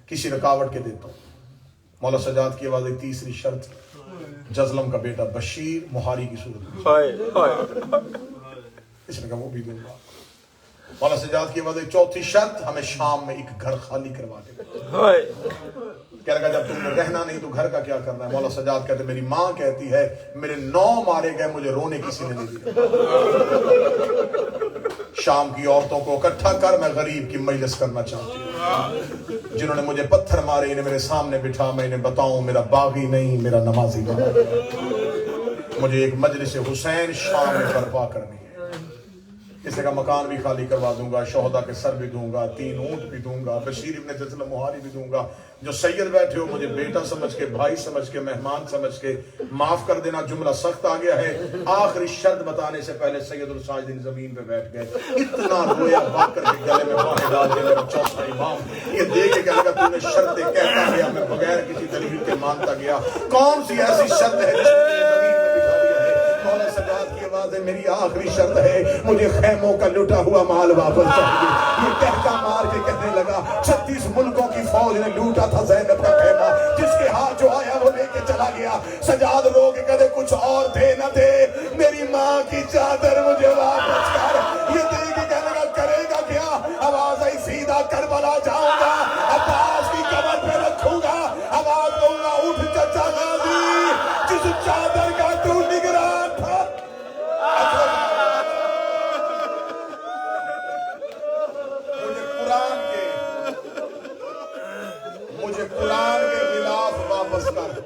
کسی رکاوٹ کے دیتا ہوں۔ مولا سجاد کی آواز ایک تیسری شرط جزلم کا بیٹا بشیر مہاری کی صورت میں۔ اس نے کہا وہ بھی دوں گا۔ مولا سجاد کی آواز ایک چوتھی شرط ہمیں شام میں ایک گھر خالی کروا دے۔ کہنے لگا جب تم نے رہنا نہیں تو گھر کا کیا کرنا ہے؟ مولا سجاد کہتے میری ماں کہتی ہے میرے 9 مارے گئے، مجھے رونے کسی نے نہیں دیا۔ شام کی عورتوں کو اکٹھا کر، میں غریب کی مجلس کرنا چاہتی ہوں۔ جنہوں نے مجھے پتھر مارے انہیں میرے سامنے بٹھا، میں انہیں بتاؤں میرا باغی نہیں میرا نمازی بنا۔ مجھے ایک مجلس حسین شام میں برپا کرنی ہے۔ کسی کا مکان بھی خالی کروا دوں گا، شہداء کے سر بھی دوں گا، 3 اونٹ بھی دوں گا، بشیر ابن جزلم مہاری بھی دوں گا۔ جو سید بیٹھے ہو مجھے بیٹا سمجھ کے، بھائی سمجھ کے، مہمان سمجھ کے معاف کر دینا۔ جملہ سخت آ گیا ہے۔ آخری شرط بتانے سے پہلے سید الساجدین زمین پہ بیٹھ گئے۔ اتنا رویا باکر کے گلے میں باہیں ڈال کے میرا چوتھا امام یہ دیکھ کے کہنے لگا تو نے شرطیں کہتا گیا، میں بغیر کسی دلیل کے مانتا گیا، کون سی ایسی شرط ہے جس نے تجھے زمین پہ بٹھا دیا ہے؟ مولا سجاد کی آواز ہے میری آخری شرط ہے مجھے خیموں کا لٹا ہوا مال واپس چاہیے۔ یہ کہتا مار کے کہنے لگا 36 ملکوں کی فوج نے لوٹا تھا زینب کا خیمہ، جس کے ہاتھ جو آیا وہ لے کے چلا گیا۔ سجاد رو کے کہتے کچھ اور دے نہ دے میری ماں کی چادر مجھے واپس کر۔ یہ دیکھ کے کہنے لگا کرے گا کیا؟ آواز آئی سیدھا کربلا جاؤں گا، عباس کی قبر پہ رکھوں گا، آواز دوں گا اٹھ چچا غازی جس چادر کا تو نگران تھا۔ مجھے قرآن کے خلاف واپس کر،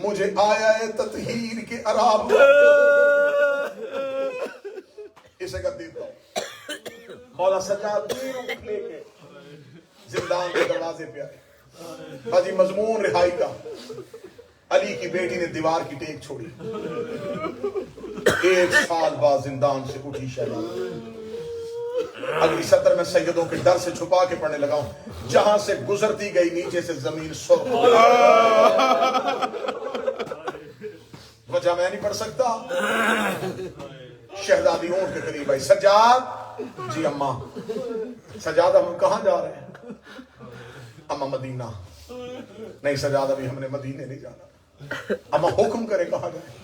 مجھے آیا ہے تطہیر کے عراب اسے کر دیتا ہوں۔ مولا سجاد 3 اونٹ لے کے زندان کے دروازے پہ آئے۔ حاجی مضمون رہائی کا، علی کی بیٹی نے دیوار کی ٹیک چھوڑی۔ 1 سال بعد زندان سے اٹھی شہزادی۔ اگلی سطر میں سیدوں کے ڈر سے چھپا کے پڑھنے لگا ہوں، جہاں سے گزرتی گئی نیچے سے زمین سرخ ہو گئی۔ وجہ میں نہیں پڑھ سکتا۔ شہزادی اونٹ کے قریب آئی، سجاد جی اماں۔ سجاد ہم کہاں جا رہے ہیں؟ اماں مدینہ۔ نہیں سجاد ابھی ہم نے مدینے نہیں جانا۔ اماں حکم کرے کہاں جائیں؟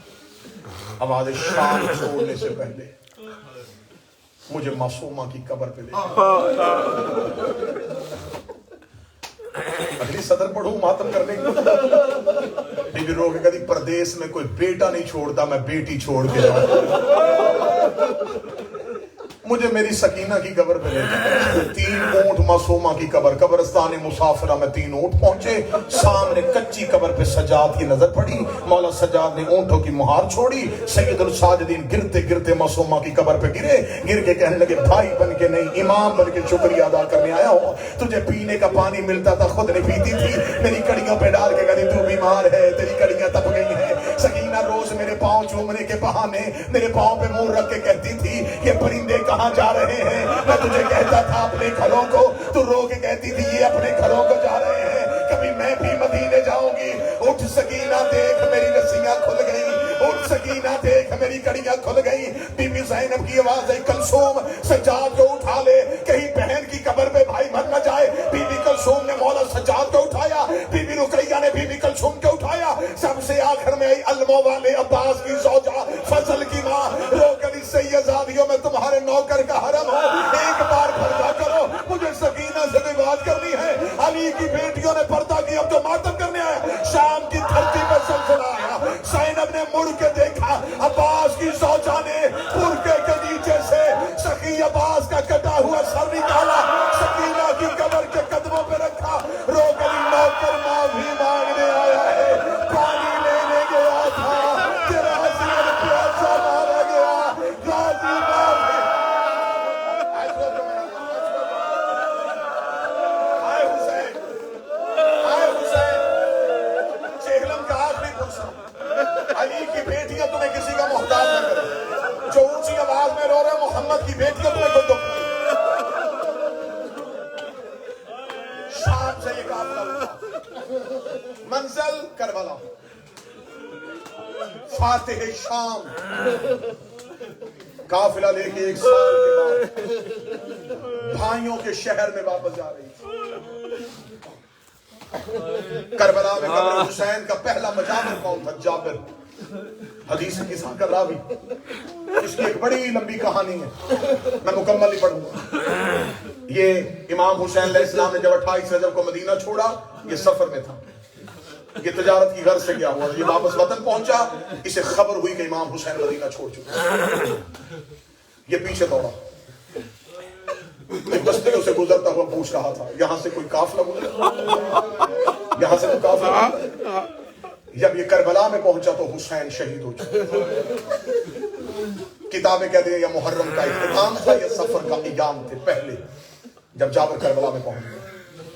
آواز شام چھوڑنے سے پہلے مجھے معصومہ کی قبر پہ لے اگلی صدر پڑھوں ماتم کرنے کی بی بی رو کے کہتی پردیس میں کوئی بیٹا نہیں چھوڑتا میں بیٹی چھوڑ کے جاؤں مجھے میری سکینہ کی قبر پہ لے جائے 3 اونٹ معصومہ کی قبر قبرستان مسافرہ میں 3 اونٹ پہنچے سامنے کچی قبر پہ سجاد کی نظر پڑی مولا سجاد نے اونٹوں کی مہار چھوڑی سید الساجدین گرتے گرتے معصومہ کی قبر پہ گرے گر کے کہنے لگے بھائی بن کے نہیں امام بن کے شکریہ ادا کرنے آیا ہوں تجھے پینے کا پانی ملتا تھا خود نے پیتی تھی میری کڑیوں پہ ڈال کے کہتی تو بیمار ہے تیری کڑیاں تپ گئی ہیں سکینہ روز میرے پاؤں چومنے کے بہانے میرے پاؤں پہ منہ رکھ کے کہتی تھی یہ پرندے کہاں جا رہے ہیں میں تجھے کہتا تھا اپنے گھروں کو تو رو کے کہتی تھی یہ اپنے گھروں کو جا رہے ہیں کبھی میں بھی مدینے جاؤں گی اٹھ سکینہ دیکھ میری رسیاں کھل گئی اٹھ سکینہ دیکھ میری کڑیاں کھل گئی بی بی زینب کی آواز ہے کلثوم سجاد کو اٹھا لے کہیں بہن کی قبر پہ بھائی مر نہ جائے بی بی کلثوم نے مولا سجاد کو اٹھایا بی بی رقیہ نے بی بی کلثوم کو اٹھایا سب سے آخر میں آئی المو والے عباس کی زوجہ فضل کی ماں رو کلی سیدزادیوں میں تمہارے نوکر کا حرم ہو ایک بار پردہ کرو مجھے سکینہ سے کوئی بات کرنی ہے علی کی بیٹیوں نے پردہ کی اب تو ماتم کرنے آیا شام کی دھرتی پہ سلسلہ آیا زینب نے مڑ کے دیکھا عباس کی زوجہ نے برقعے کے نیچے سے سخی عباس کا کٹا ہوا سر نکالا سکینہ کی قبر کے قدموں پہ رکھا رو کلی نوکر معافی مانگنے آیا ہے پانی لینے گیا تھا تیرا حسین پیاسا مارا گیا غازی معافی علی کی بیٹیاں تمہیں کسی کا محتاج نہ کرے جو اونچی آواز میں رو رہے محمد کی بیٹیاں تمہیں کوئی دکھ نہیں شام سے یہ قافلہ اٹھا منزل کربلا فاتح شام قافلہ لے کے 1 سال کے بعد بھائیوں کے شہر میں واپس جا رہی تھی کربلا میں قبر حسین کا پہلا مجامع کون تھا جابر حدیث قصہ کا راوی اس کی ایک بڑی لمبی کہانی ہے میں مکمل ہی پڑھوں گا یہ امام حسین علیہ السلام نے جب 28 رجب کو مدینہ چھوڑا یہ سفر میں تھا یہ تجارت کی غرض سے گیا ہوا یہ واپس وطن پہنچا اسے خبر ہوئی کہ امام حسین مدینہ چھوڑ چکا یہ پیچھے دوڑا ایک بستی اسے گزرتا ہوا پوچھ رہا تھا یہاں سے کوئی قافلہ گزرا یہاں سے کوئی قافلہ گزرا جب یہ کربلا میں پہنچا تو حسین شہید ہو چکا کتابیں کہتے ہیں یہ محرم کا اختتام تھا یہ سفر کا ایام تھے پہلے جب جابر کربلا میں پہنچ گیا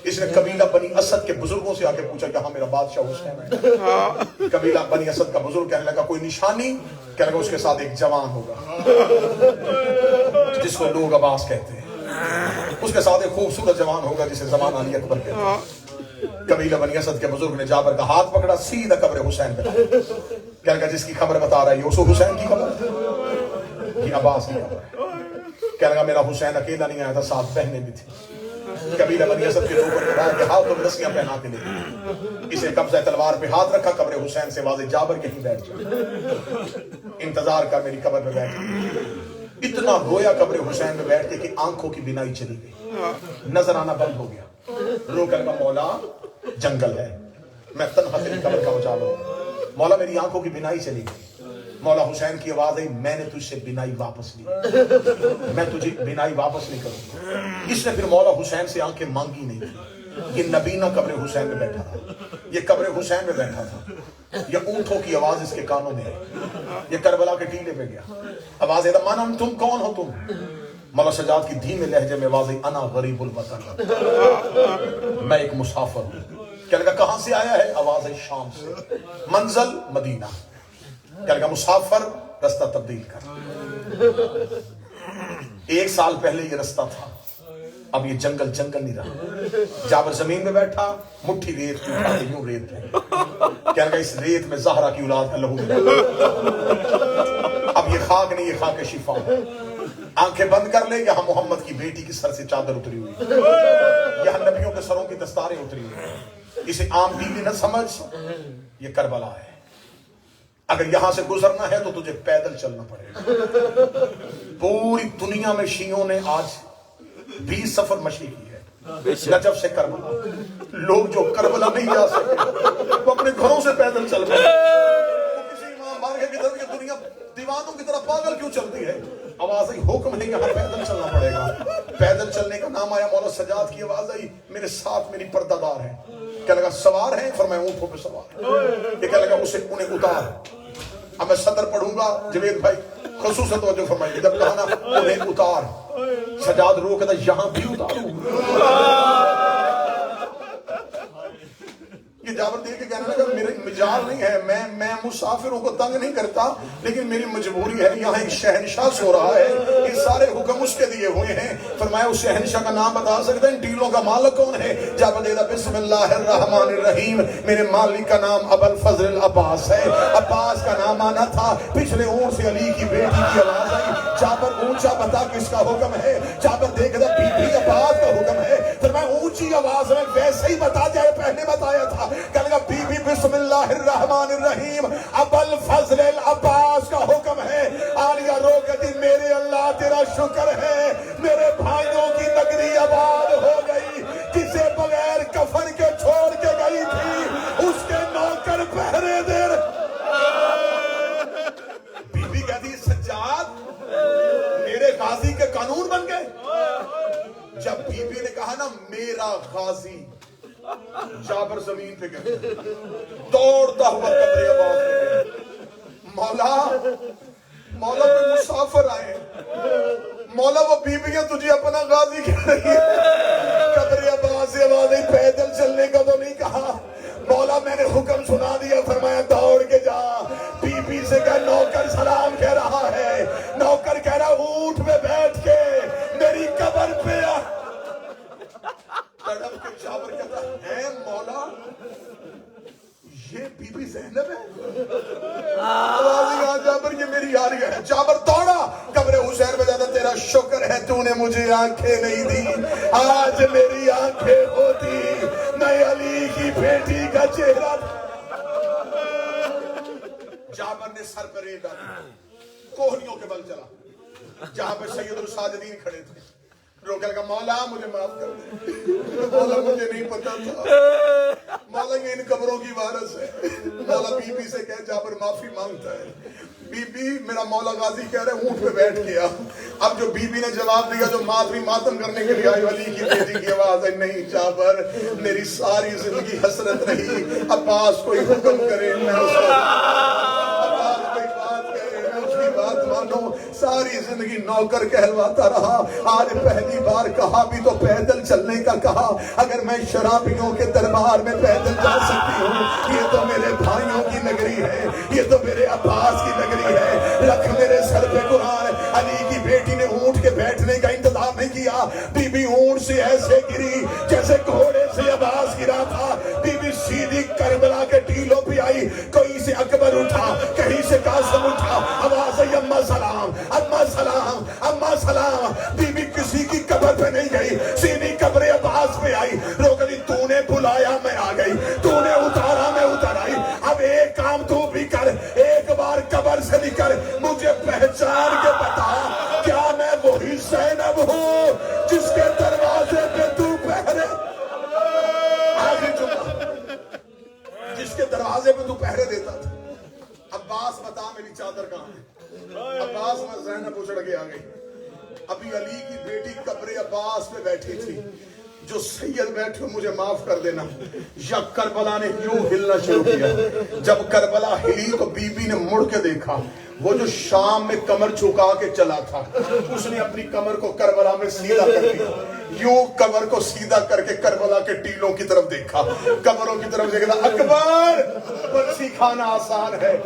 اس نے قبیلہ بنی اسد کے بزرگوں سے آ کے پوچھا یہاں میرا بادشاہ حسین ہے قبیلہ بنی اسد کا بزرگ کہنے لگا کوئی نشانی کہنے لگا اس کے ساتھ ایک جوان ہوگا جس کو لوگ عباس کہتے ہیں اس کے ساتھ ایک خوبصورت جوان ہوگا جسے زمان علی اکبر کہتے ہیں قبیلہ بنی اسد کے بزرگ نے جابر کا ہاتھ پکڑا سیدھا قبر حسین پہ کہنے لگا جس کی خبر بتا رہا ہے یہ اسو حسین کی خبر یہ عباس کی خبر ہے کہنے لگا میرا حسین اکیلا نہیں آیا تھا 7 بہنیں بھی تھی قبیلہ بنی اسد کے لوگوں نے کہا کہ ہاتھوں میں رسیاں پہنا کے لے اسے قبضہ تلوار پہ ہاتھ رکھا قبر حسین سے واضح جابر کہیں بیٹھ جائے انتظار کر میری قبر پہ بیٹھ اتنا رویا قبر حسین میں بیٹھ کے کہ آنکھوں کی بینائی چلی گئی نظر آنا بند ہو گیا رو کر کہا مولا جنگل ہے میں تنہا تیری قبر کا مجاور ہوں مولا میری آنکھوں کی بینائی چلی گئی مولا حسین کی آواز آئی میں نے تجھ سے بینائی واپس لی میں تجھے بینائی واپس نہیں کروں اس نے پھر مولا حسین سے آنکھیں مانگی نہیں تھی یہ نبینا قبر حسین میں بیٹھا تھا یہ قبر حسین میں بیٹھا تھا یہ اونٹوں کی آواز اس کے کانوں میں ہے یہ کربلا کے ٹیلے پہ گیا آواز ہے مانا تم کون ہو تم مولا سجاد کی دھیمے لہجے میں واضح انا غریب الوطن میں ایک مسافر ہوں کہنے لگا کہاں سے آیا ہے آواز ہے شام سے منزل مدینہ کہنے لگا مسافر رستہ تبدیل کر 1 سال پہلے یہ رستہ تھا اب یہ جنگل نہیں رہا جابر زمین میں بیٹھا مٹھی ریت کی اٹھا کے یوں ریت میں کہنے لگا اس ریت میں زہرا کی اولاد کا لہو ملا اب یہ خاک نہیں یہ خاک شفا آنکھیں بند کر لے یہاں محمد کی بیٹی کی سر سے چادر اتری ہوئی یہاں نبیوں کے سروں کی دستاریں اتری ہوئی اسے عام بیوی نہ سمجھ یہ کربلا ہے اگر یہاں سے گزرنا ہے تو تجھے پیدل چلنا پڑے گا. پوری دنیا میں شیعوں نے آج 20 سفر مشی کی ہے نجف سے کربلا. لوگ جو کربلا نہیں جا سکتے وہ اپنے گھروں سے پیدل چل رہے ہیں. وہ کسی امام بارگاہ کی طرف یہ دنیا دیوانوں کی طرح پاگل کیوں چلتی ہے؟ آواز آئی حکم ہے یہاں پیدل چلنا پڑے گا. پیدل چلنے کا نام آیا. مولا سجاد کی آواز آئی میرے ساتھ میری پردہ دار ہیں. کیا لگا سوار ہیں؟ فرمایا اونٹوں پہ سوار. یہ کیا لگا اسے انہیں اتار. اب میں صدر پڑھوں گا جوید بھائی خصوصاً توجہ فرمائیے. جب کہا نا انہیں اتار سجاد رو کہتا یہاں بھی اتاروں. یہ جابر دیکھ کے کہنے لگا میرے مجال نہیں ہے میں مسافروں کو تنگ نہیں کرتا لیکن میری مجبوری ہے. یہاں ایک شہنشاہ سو رہا ہے یہ سارے حکم اس کے دیے ہوئے ہیں. فرمایا اس شہنشاہ کا نام بتا سکتے ہیں؟ ان ٹیلوں کا مالک کون ہے؟ جابر دیکھا بسم اللہ الرحمن الرحیم. میرے مالک کا نام ابو الفضل العباس ہے. عباس کا نام آنا تھا. پچھلے اونٹ سے علی کی بیٹی کی آواز آئی. جابر اونچا بتا کس کا حکم ہے؟ جابر دیکھتا بی بی عباس کا حکم ہے. فرمایا اونچی آواز میں ویسے ہی بتا جائے پہلے بتایا تھا. کہنے لگا بی بی بسم اللہ الرحمن الرحیم ابو الفضل العباس کا حکم ہے. آلیہ رو کہتی میرے اللہ تیرا شکر ہے میرے بھائیوں کی نگری آباد ہو گئی. کسے بغیر کفن کے چھوڑ کے گئی تھی اس کے نوکر پہرے دے. بی بی کہتی سجاد میرے غازی کے قانون بن گئے. جب بی بی نے کہا نا میرا غازی جابر زمین پہ گئے دوڑتا ہوا قبر عباس پہ گئے. مولا کوئی مسافر آئے. مولا وہ بیویاں تجھے اپنا غازی کہہ رہی ہے. قبر عباس سے آواز آئی پیدل چلنے کا تو نہیں کہا. مولا میں نے حکم سنا دیا. فرمایا دوڑ کے جا بی بی سے کہا نوکر سلام کہہ رہا ہے. نوکر کہہ رہا اونٹ میں بیٹھ کے میری قبر پہ آ. تڑپ کے جابر کہتا ہے مولا یہ بی بی زینب ہے. آوازی جابر یہ میری یاری ہے. جابر دوڑا قبر حسین میں جاتا تیرا شکر ہے تو نے مجھے آنکھیں نہیں دی. آج میری آنکھیں ہوتی میں علی کی بیٹی کا چہرہ. جابر نے سر پر ریت ڈالی کوہنیوں کے بل چلا جہاں پہ سید الساجدین کھڑے تھے. روکے لگا مولا مجھے معاف کر دے. مولا مجھے نہیں پتا تھا. مولا یہ ان قبروں کی وارث ہے. مولا بی بی سے کہے جابر معافی مانگتا ہے. بی بی میرا مولا غازی کہہ رہے اونٹ پہ بیٹھ گیا. اب جو بی بی نے جواب دیا جو مادری ماتم کرنے کے لیے آئی علی کی بیٹی کی آواز ہے نہیں جابر میری ساری زندگی حسرت رہی. عباس کوئی حکم کرے میں اس کو بات مانو. ساری زندگی نوکر کہلواتا رہا. آج پہلی بار کہا بھی تو پیدل چلنے کا کہا. اگر میں شرابیوں کے دربار میں پیدل جا سکتی ہوں یہ تو میرے بھائیوں کی نگری ہے. یہ تو میرے عباس کی نگری ہے. رکھ میرے سر پہ قرآن. علی کی بیٹی نے اونٹ کے بیٹھنے کا انتظام نہیں کیا. بی بی اونٹ سے ایسے گری جیسے گھوڑے سے عباس گرا تھا. بی بی سیدھی کربلا کے ٹیلوں پہ آئی. کوئی سے اکبر اٹھا کہیں سے قاسم اٹھا. آواز آئی اما سلام اما سلام اما سلام. بی بی کسی کی قبر پہ نہیں گئی سیدھی قبر عباس پہ آئی. روکلی تو نے بلایا میں آ گئی. تو نے اتارا میں اتر آئی. اب ایک کام تو بھی کر ایک بار قبر سے نکل مجھے پہچان کے بتا کیا میں وہی زینب ہوں جس کے دروازے پہ تو پہرے. آخری جملہ جس کے دروازے پہ تو پہرے دیتا تھا. عباس بتا میری چادر کہاں ہے. عباس میں زینب اچھڑ کے آ گئی. ابھی علی کی بیٹی قبر عباس پہ بیٹھی تھی. جو سید بیٹھے مجھے معاف کر دینا. یا کربلا نے یوں ہلنا شروع کیا. جب کربلا ہلی تو بی بی نے مڑ کے دیکھا وہ جو شام میں کمر جھکا کے چلا تھا اس نے اپنی کمر کو کربلا میں سیدھا کر دیا. یوں کمر کو سیدھا کر کے کربلا کے ٹیلوں کی طرف دیکھا. قبروں کی طرف دیکھا اکبر برسی کھانا آسان ہے.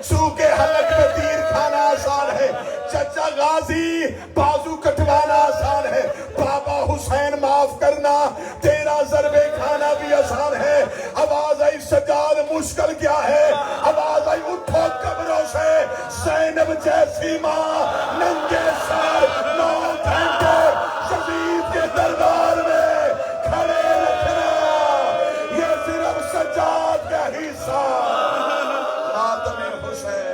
سو کے حلق میں تیر کھانا آسان ہے. چچا غازی بازو کٹوانا آسان ہے. بابا حسین معاف کرنا تیرا ضربے کھانا بھی آسان ہے. آواز آئی سجاد مشکل کیا ہے. آواز آئی اٹھو قبروں سے زینب جیسی ماں ننگے سر 9 گھنٹے یزید کے دربار میں کھڑے رکھنا. حسین